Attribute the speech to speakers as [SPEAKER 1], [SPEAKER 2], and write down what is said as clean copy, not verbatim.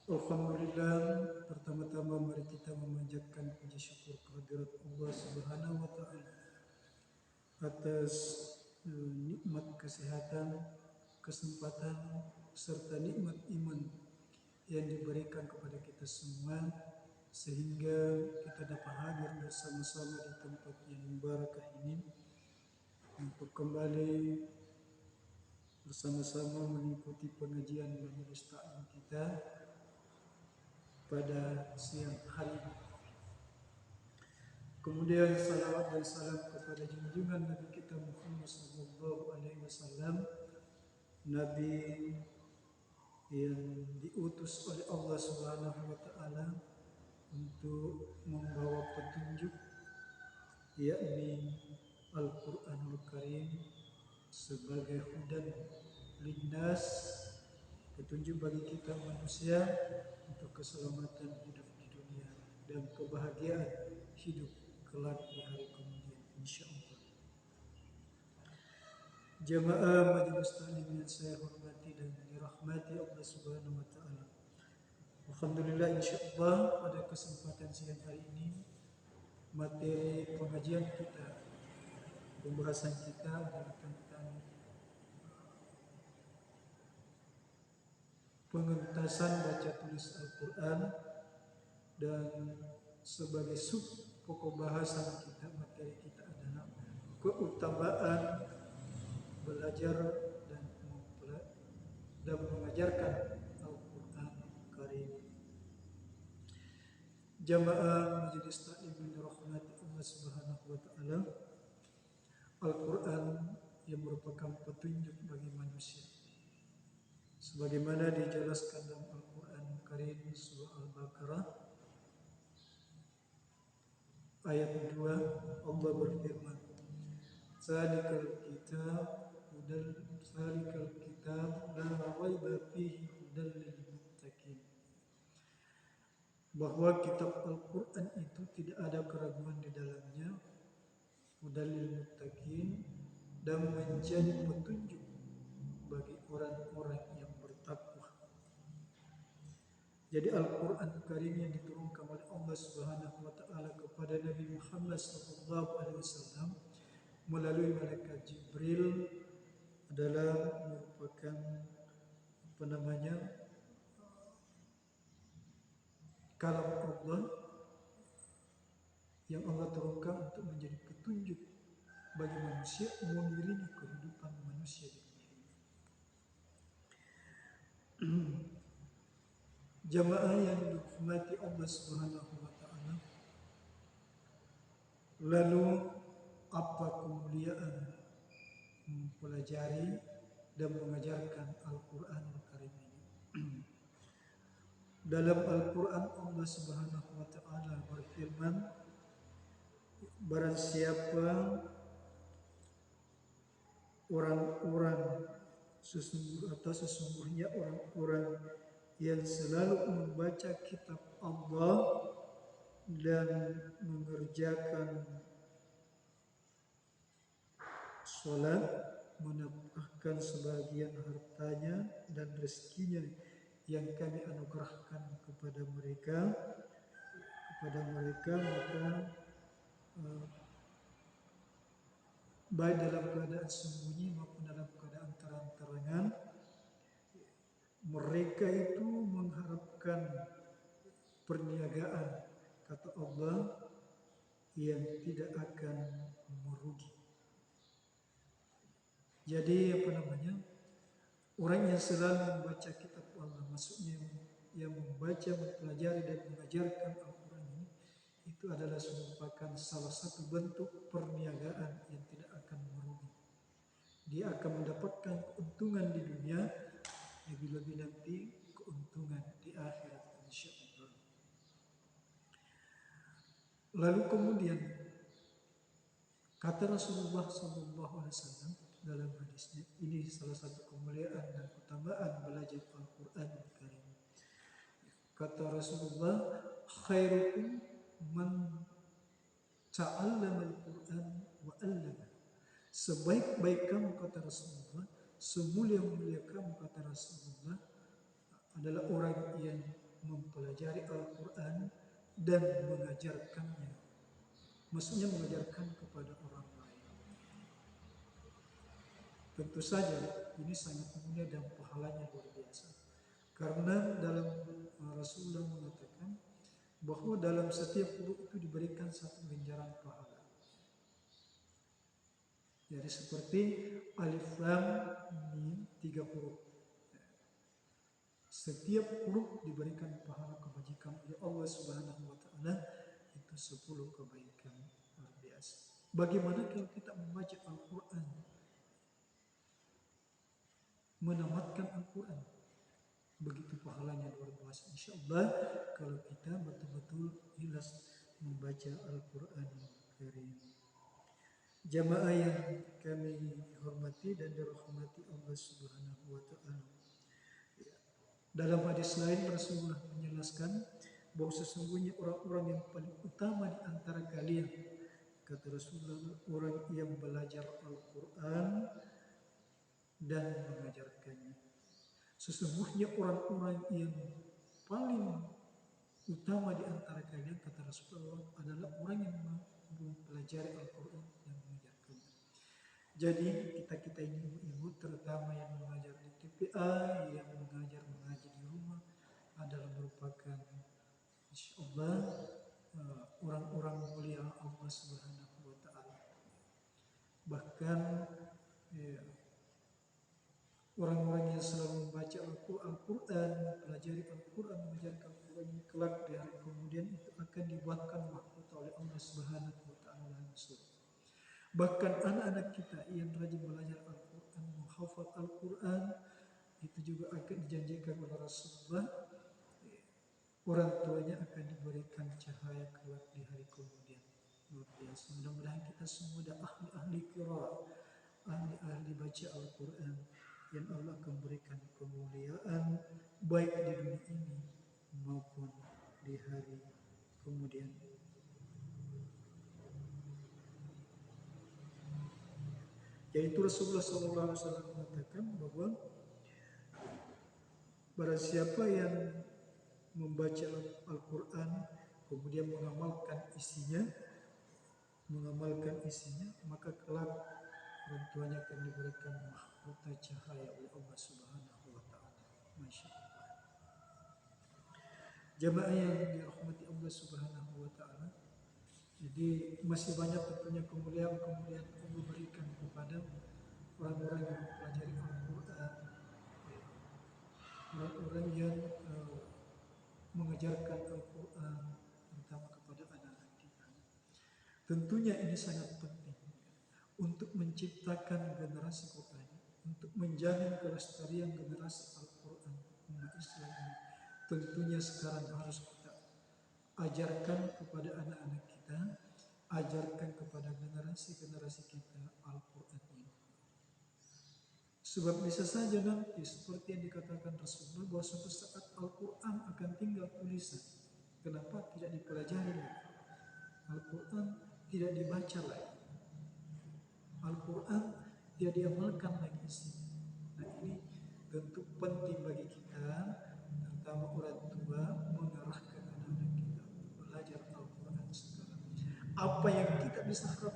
[SPEAKER 1] Alhamdulillah, pertama-tama mari kita memanjatkan puji syukur kehadirat Allah Subhanahu wa taala atas nikmat kesehatan, kesempatan serta nikmat iman yang diberikan kepada kita semua sehingga kita dapat hadir bersama-sama di tempat yang barakah ini untuk kembali bersama-sama mengikuti pengajian majelis taklim kita pada siang hari ini. Kemudian salawat dan salam kepada junjungan Nabi kita Muhammad sallallahu alaihi wasallam, Nabi yang diutus oleh Allah Subhanahu wa taala untuk membawa petunjuk, yakni Al-Qur'anul Karim sebagai hudan linnas, petunjuk bagi kita manusia untuk keselamatan hidup di dunia dan kebahagiaan hidup kelak di hari kemudian insyaallah. Jamaah majelis taklim yang saya hormati dan dirahmati Allah Subhanahu wa taala. Alhamdulillah, insyaallah pada kesempatan siang hari ini materi pengajian kita, pembahasan kita adalah tentang pengentasan baca tulis Al-Quran, dan sebagai sub pokok bahasan kita, materi kita adalah keutamaan belajar dan mengajarkan Al-Quran Karim. Jamaah majelis taklim yang dirahmati Allah Subhanahu wa taala, Al-Quran yang merupakan petunjuk bagi manusia sebagaimana dijelaskan dalam Al-Quran Karim surah Al-Baqarah ayat 2. Allah berfirman, "Zalikal kitab la raiba fihi hudal lil muttaqin." Bahwa kitab Al-Quran itu tidak ada keraguan di dalamnya, hudal lil muttaqin, dan menjadi petunjuk bagi orang-orang yang bertakwa. Jadi Al-Quran Karim yang diturunkan oleh Allah Subhanahu wa taala kepada Nabi Muhammad sallallahu alaihi wasallam melalui malaikat Jibril adalah merupakan kalam Allah yang Allah turunkan untuk menjadi petunjuk bagi manusia mengiringi kehidupan manusia di dunia. Jamaah yang dirahmati Allah Subhanahu wa taala, lalu apa kemuliaan mempelajari dan mengajarkan Al-Qur'anul Karim ini? Dalam Al-Quran Allah Subhanahu wa taala berfirman, barang siapa sesungguhnya orang-orang yang selalu membaca kitab Allah dan mengerjakan sholat, menafkahkan sebagian hartanya dan rezekinya yang kami anugerahkan kepada mereka, maka baik dalam keadaan sembunyi maupun dalam keadaan terang-terangan, mereka itu mengharapkan perniagaan, kata Allah, yang tidak akan merugi. Jadi orang yang selalu membaca kitab Allah, maksudnya yang membaca, mempelajari dan mengajarkan Al-Quran ini, itu adalah merupakan salah satu bentuk perniagaan yang tidak akan merugi. Dia akan mendapatkan keuntungan di dunia, lebih-lebih nanti keuntungan di akhirat insyaallah. Lalu kemudian kata Rasulullah SAW dalam hadisnya, ini salah satu kemuliaan dan keutamaan belajar Al-Quran Karim. Kata Rasulullah, khairukum man ta'allama al-Quran wa 'allama. Sebaik-baik kamu, kata Rasulullah, semulia-mulia kamu, kata Rasulullah, adalah orang yang mempelajari Al-Quran dan mengajarkannya. Maksudnya mengajarkan kepada orang lain. Tentu saja ini sangat mulia dan pahalanya luar biasa. Karena dalam Rasulullah mengatakan bahwa dalam setiap huruf itu diberikan satu ganjaran pahala. Jadi seperti alif lam mim 3 huruf. Setiap huruf diberikan pahala kebajikan oleh Allah Subhanahu wa taala, itu 10 kebaikan luar biasa. Bagaimana kalau kita membaca Al-Qur'an, menamatkan Al-Qur'an, begitu pahalanya luar biasa. Insyaallah kalau kita betul-betul ikhlas membaca Al-Qur'an Karim. Jamaah yang kami hormati dan dirahmati Allah Subhanahu wa taala. Dalam hadis lain Rasulullah menjelaskan bahwa sesungguhnya orang-orang yang paling utama di antara kalian, kata Rasulullah, orang yang belajar Al-Quran dan mengajarkannya. Sesungguhnya orang-orang yang paling utama di antara kalian, kata Rasulullah, adalah orang yang mempelajari Al-Quran dan mengajarkannya. Jadi kita ini ibu terutama yang mengajar di TPA, yang mengaji di rumah adalah merupakan insyaallah orang-orang mulia Allah Subhanahu wa taala. Bahkan orang-orang yang selalu membaca Al-Quran, mempelajari Al-Quran, mengajarkan Al-Quran, kelak di hari kemudian itu akan dibuatkan mahkota oleh Allah Subhanahu wa taala langsung. Bahkan anak-anak kita yang rajin belajar Al-Quran, menghafal Al-Quran, itu juga akan dijanjikan oleh Rasulullah, orang tuanya akan diberikan cahaya kelak di hari kemudian. Luar biasa. Mudah-mudahan kita semua dah ahli-ahli qiraah, ahli-ahli baca Al-Quran, yang Allah akan berikan kemuliaan baik di dunia ini maupun di hari kemudian. Yaitu Rasulullah SAW mengatakan bahwa barang siapa yang membaca Al-Quran kemudian mengamalkan isinya, maka kelak orang tuanya akan diberikan mahkota cahaya oleh Allah Subhanahu wa taala. Masya Allah. Jamaah yang dirahmati Allah Subhanahu wa taala. Jadi masih banyak tentunya kemuliaan-kemuliaan Allah berikan kepada orang-orang yang mempelajari Al-Quran, orang-orang yang mengajarkan Al-Quran, terutama kepada anak-anak kita. Tentunya ini sangat penting untuk menciptakan generasi Quran, untuk menjamin kelestarian generasi Al-Quran umat Islam ini. Tentunya sekarang harus kita ajarkan kepada anak-anak kita, ajarkan kepada generasi-generasi kita Al-Quran ini. Sebab bisa saja nanti seperti yang dikatakan Rasulullah bahwa suatu saat Al-Quran akan tinggal tulisan. Kenapa tidak dipelajari lagi? Al-Quran tidak dibaca lagi. Al-Quran tidak diamalkan lagi isinya. Nah ini tentu penting bagi kita, terutama orang tua, mengarahkan anak-anak kita belajar Al-Quran sekarang. Apa yang kita bisa harapkan